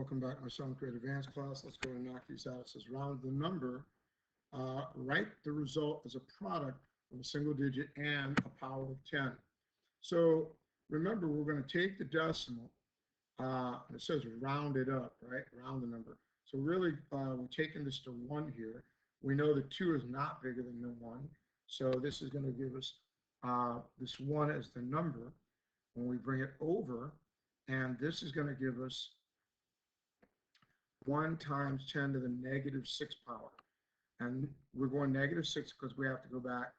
Welcome back to my 7th grade advanced class. Let's go and knock these out. It says round the number. Write the result as a product of a single digit and a power of 10. So remember, we're going to take the decimal. It says round it up, right? Round the number. So really, we're taking this to 1 here. We know that 2 is not bigger than the 1. So this is going to give us this 1 as the number when we bring it over. And this is going to give us 1 times 10 to the negative 6 power. And we're going negative 6 because we have to go back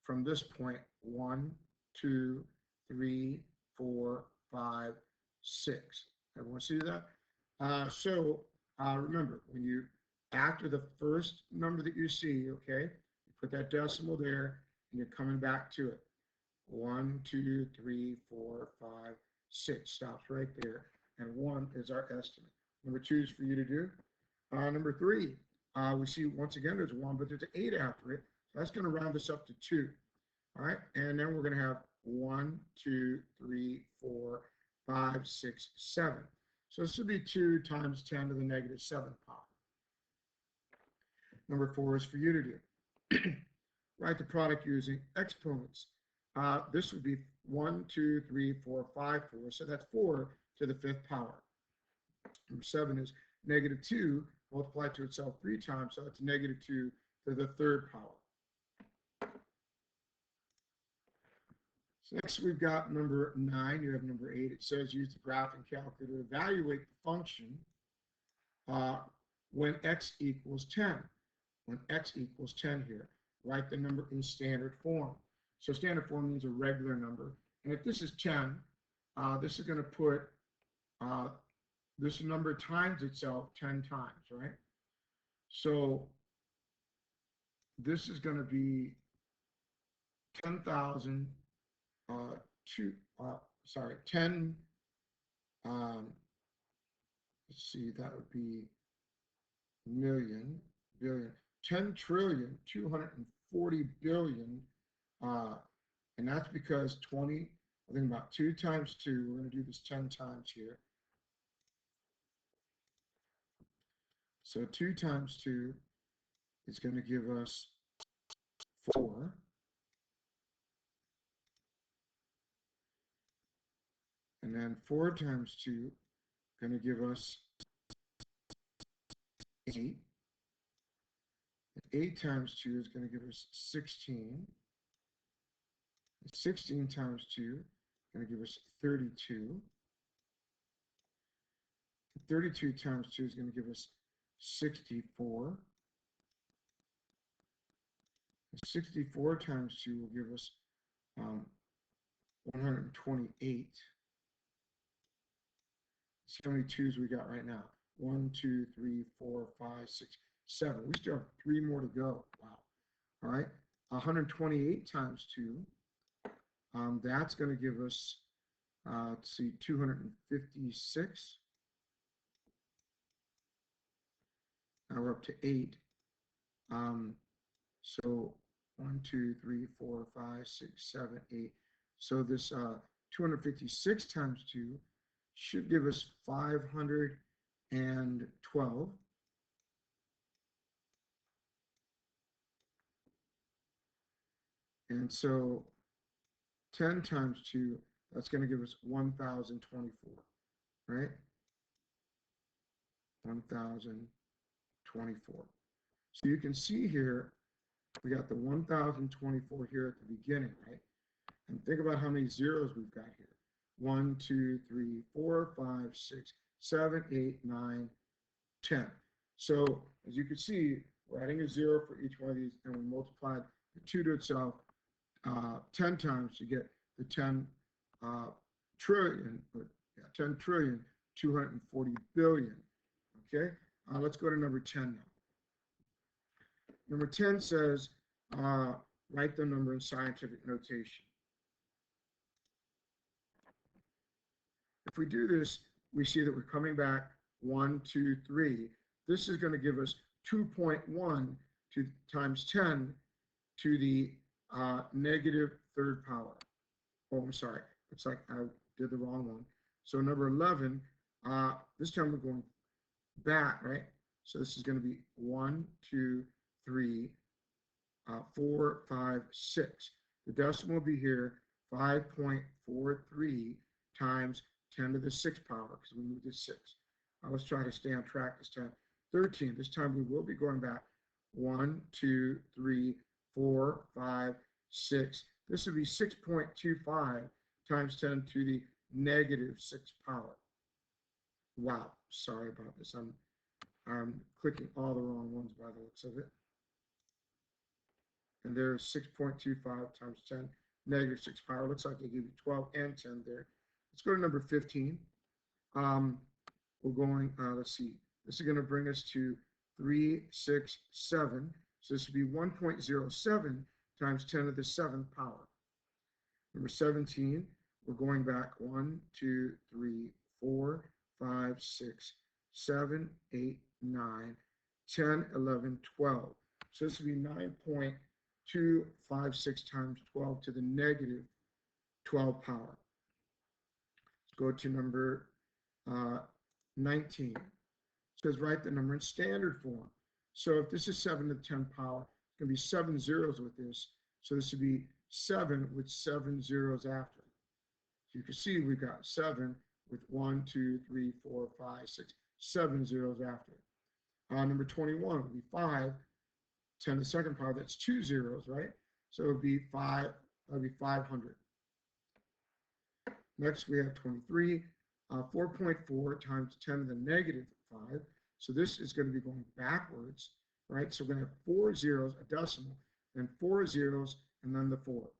from this point 1, 2, 3, 4, 5, 6. Everyone see that? Remember, when you, after the first number that you see, okay, you put that decimal there and you're coming back to it. 1, 2, 3, 4, 5, 6. Stops right there. And 1 is our estimate. Number 2 is for you to do. Number 3, we see once again there's 1, but there's an 8 after it. So that's going to round us up to 2. All right, and then we're going to have 1, 2, 3, 4, 5, 6, 7. So this would be 2 times 10 to the negative 7 power. Number 4 is for you to do. Write the product using exponents. This would be 1, 2, 3, 4, 5, 4. So that's 4 to the 5th power. Number 7 is negative 2 multiplied to itself 3 times, so that's negative 2 to the 3rd power. So next we've got number 9. You have number 8. It says use the graphing calculator to evaluate the function when x equals 10. When x equals 10 here, write the number in standard form. So standard form means a regular number. And if this is 10, this is going to put this number times itself 10 times, right? So this is going to be 10,000, 10, let's see, that would be million, billion, 10 trillion, 240 billion, and that's because 20, I think about 2 times 2, we're going to do this 10 times here. So 2 times 2 is going to give us 4. And then 4 times 2 is going to give us 8. 8 times 2 is going to give us 16. 16 times 2 is going to give us 32. 32 times 2 is going to give us 64. 64 times 2 will give us 128. How many 2s we got right now? 1, 2, 3, 4, 5, 6, 7. We still have 3 more to go. Wow. All right. 128 times 2. That's going to give us, let's see, 256. Now we're up to 8. So 1, 2, 3, 4, 5, 6, 7, 8. So this 256 times 2 should give us 512. And so 10 times 2, that's going to give us 1,024, right? 1,024. So you can see here, we got the 1,024 here at the beginning, right? And think about how many zeros we've got here. 1, 2, 3, 4, 5, 6, 7, 8, 9, 10. So as you can see, we're adding a 0 for each one of these, and we multiplied the 2 to itself 10 times to get the 10 trillion, 10 trillion, 240 billion. Okay, let's go to number 10 now. Number 10 says, write the number in scientific notation. If we do this, we see that we're coming back 1, 2, 3. This is going to give us 2.1 times 10 to the negative 3rd power. Oh, I'm sorry. It's like I did the wrong one. So number 11, this time we're going that, right? So this is going to be 1, 2, 3, 4, 5, 6. The decimal will be here 5.43 times 10 to the 6th power because we moved to 6. Let's try to stay on track this time. 13. This time we will be going back 1, 2, 3, 4, 5, 6. This would be 6.25 times 10 to the negative 6th power. Wow, sorry about this. I'm clicking all the wrong ones by the looks of it. And there's 6.25 times 10, negative 6 power. Looks like they give you 12 and 10 there. Let's go to number 15. We're going, let's see, this is going to bring us to 367. So this would be 1.07 times 10 to the 7th power. Number 17, we're going back 1, 2, 3, 4, 5, 6, 7, 8, 9, 10, 11, 12. So this would be 9.256 times 12 to the negative 12 power. Let's go to number 19. It says write the number in standard form. So if this is 7 to the 10 power, it's going to be 7 zeros with this. So this would be 7 with 7 zeros after. So you can see we've got 7 with 1, 2, 3, 4, 5, 6, 7 zeros after. Number 21 would be 5, 10 to the 2nd power. That's 2 zeros, right? So it would be 5, that would be 500. Next we have 23, 4.4 times 10 to the negative 5. So this is going to be going backwards, right? So we're going to have 4 zeros, a decimal, then 4 zeros, and then the 4.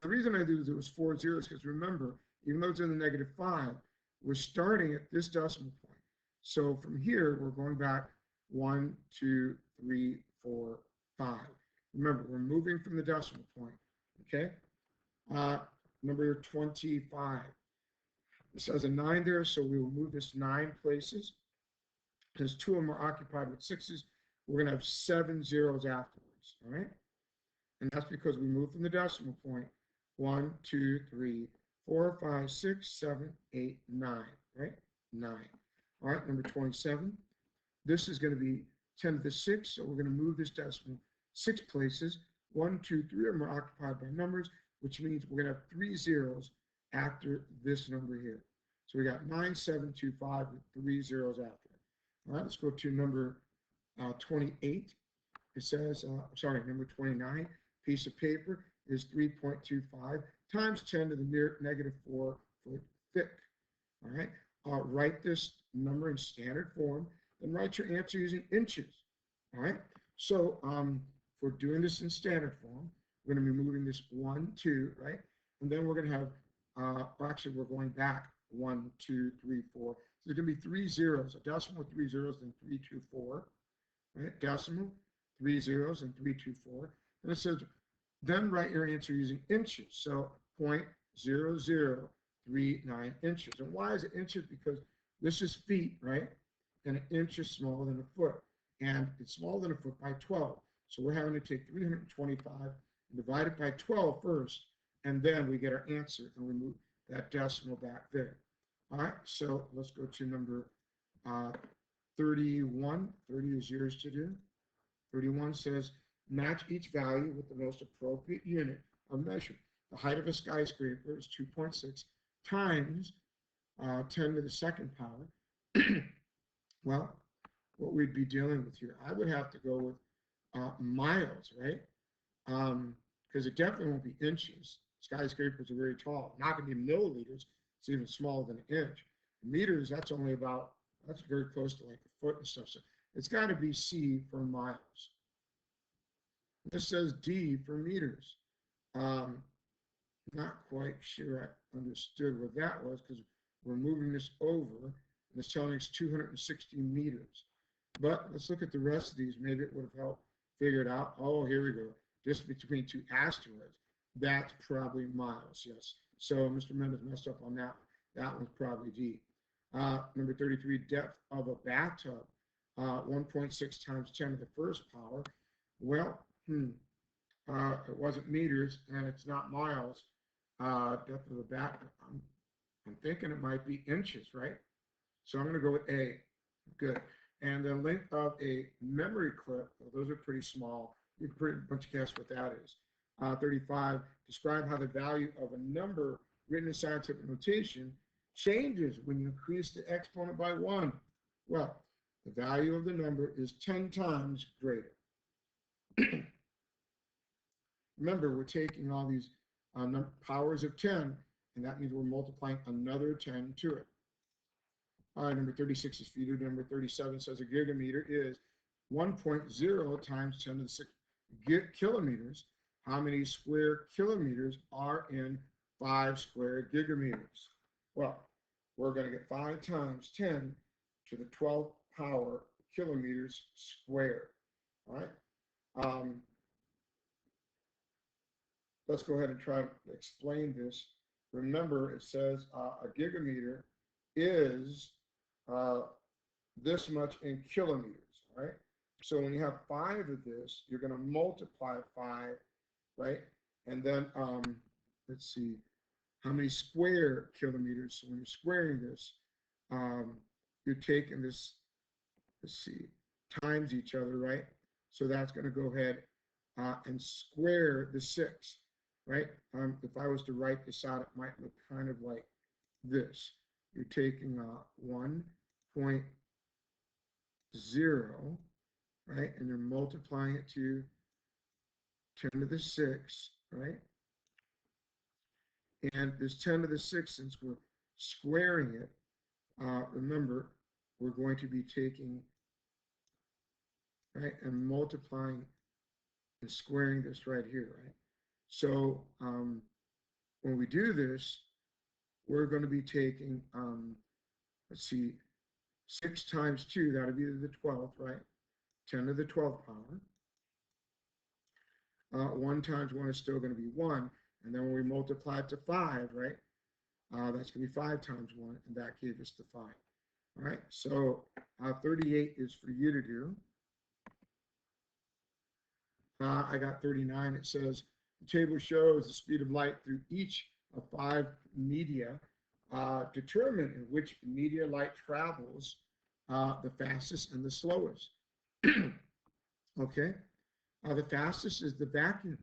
The reason I do this 4 zeros because remember, even though it's in the negative 5, we're starting at this decimal point. So from here, we're going back 1, 2, 3, 4, 5. Remember, we're moving from the decimal point, okay? Number 25. This has a 9 there, so we will move this 9 places. Because 2 of them are occupied with 6s, we're going to have 7 zeros afterwards, all right? And that's because we moved from the decimal point 1, 2, 3, 4, 5, 6, 7, 8, 9, right? 9. All right, number 27. This is going to be 10 to the 6, so we're going to move this decimal 6 places. 1, 2, 3 of them are occupied by numbers, which means we're going to have 3 zeros after this number here. So we got 9725 with 3 zeros after it. All right, let's go to number 28. It says, number 29, piece of paper is 3.25 times 10 to the negative 4 foot thick. All right, write this number in standard form, then write your answer using inches. All right, so if we're doing this in standard form, we're going to be moving this 1, 2, right? And then we're going to have, actually, we're going back 1, 2, 3, 4. So there's going to be 3 zeros, a decimal, 3 zeros, then 3, 2, 4, right? Decimal, 3 zeros, and 3, 2, 4. And it says, then write your answer using inches. So 0.0039 inches. And why is it inches? Because this is feet, right? And an inch is smaller than a foot. And it's smaller than a foot by 12. So we're having to take 325 and divide it by 12 first, and then we get our answer, and we move that decimal back there. All right, so let's go to number 31. 30 is yours to do. 31 says, match each value with the most appropriate unit of measure. The height of a skyscraper is 2.6 times 10 to the 2nd power. Well, what we'd be dealing with here, I would have to go with miles, right? Because it definitely won't be inches. Skyscrapers are very tall. Not going to be milliliters. It's even smaller than an inch. Meters, that's only about, that's very close to like a foot and stuff. So it's got to be C for miles. This says D for meters. Not quite sure I understood what that was because we're moving this over and it's telling us 260 meters. But let's look at the rest of these. Maybe it would have helped figure it out. Oh, here we go. Just between 2 asteroids. That's probably miles, yes. So Mr. Mendez messed up on that. That one's probably D. Number 33, depth of a bathtub, 1.6 times 10 to the 1st power. Well, it wasn't meters and it's not miles. Depth of the bathtub, I'm thinking it might be inches, right? So I'm going to go with A. Good. And the length of a memory clip, well, those are pretty small. You can pretty much guess what that is. 35, describe how the value of a number written in scientific notation changes when you increase the exponent by 1. Well, the value of the number is 10 times greater. Remember, we're taking all these powers of 10, and that means we're multiplying another 10 to it. All right, number 36 is feet. Number 37 says a gigameter is 1.0 times 10 to the 6 kilometers. How many square kilometers are in 5 square gigameters? Well, we're going to get 5 times 10 to the 12th power kilometers squared. All right. Let's go ahead and try to explain this. Remember, it says a gigameter is this much in kilometers, right? So when you have 5 of this, you're going to multiply 5, right? And then let's see, how many square kilometers? So when you're squaring this, you're taking this, let's see, times each other, right? So that's going to go ahead and square the 6, right? If I was to write this out, it might look kind of like this. You're taking 1.0, right? And you're multiplying it to 10 to the 6, right? And this 10 to the 6, since we're squaring it, remember, we're going to be taking, right, and multiplying and squaring this right here, right? So when we do this, we're going to be taking, let's see, 6 times 2, that would be the 12th, right? 10 to the 12th power. 1 times 1 is still going to be 1. And then when we multiply it to 5, right? That's going to be 5 times 1, and that gave us the 5. All right, so 38 is for you to do. I got 39. It says, the table shows the speed of light through each of 5 media. Determine in which media light travels the fastest and the slowest. Okay, the fastest is the vacuum.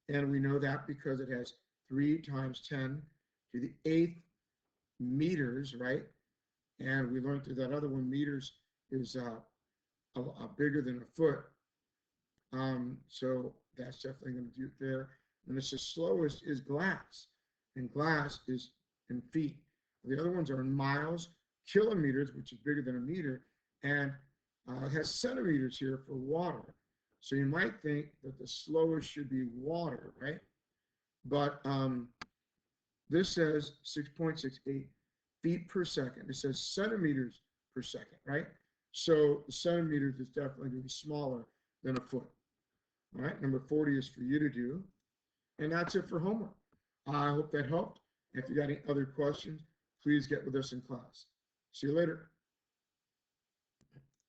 And we know that because it has 3 times 10 to the 8th meters, right? And we learned through that other one, meters is bigger than a foot. So that's definitely going to do it there. And it's the slowest is glass, and glass is in feet. The other ones are in miles, kilometers, which is bigger than a meter, and it has centimeters here for water. So you might think that the slowest should be water, right? But this says 6.68 feet per second. It says centimeters per second, right? So the centimeters is definitely going to be smaller than a foot. All right, number 40 is for you to do. And that's it for homework. I hope that helped. If you got any other questions, please get with us in class. See you later.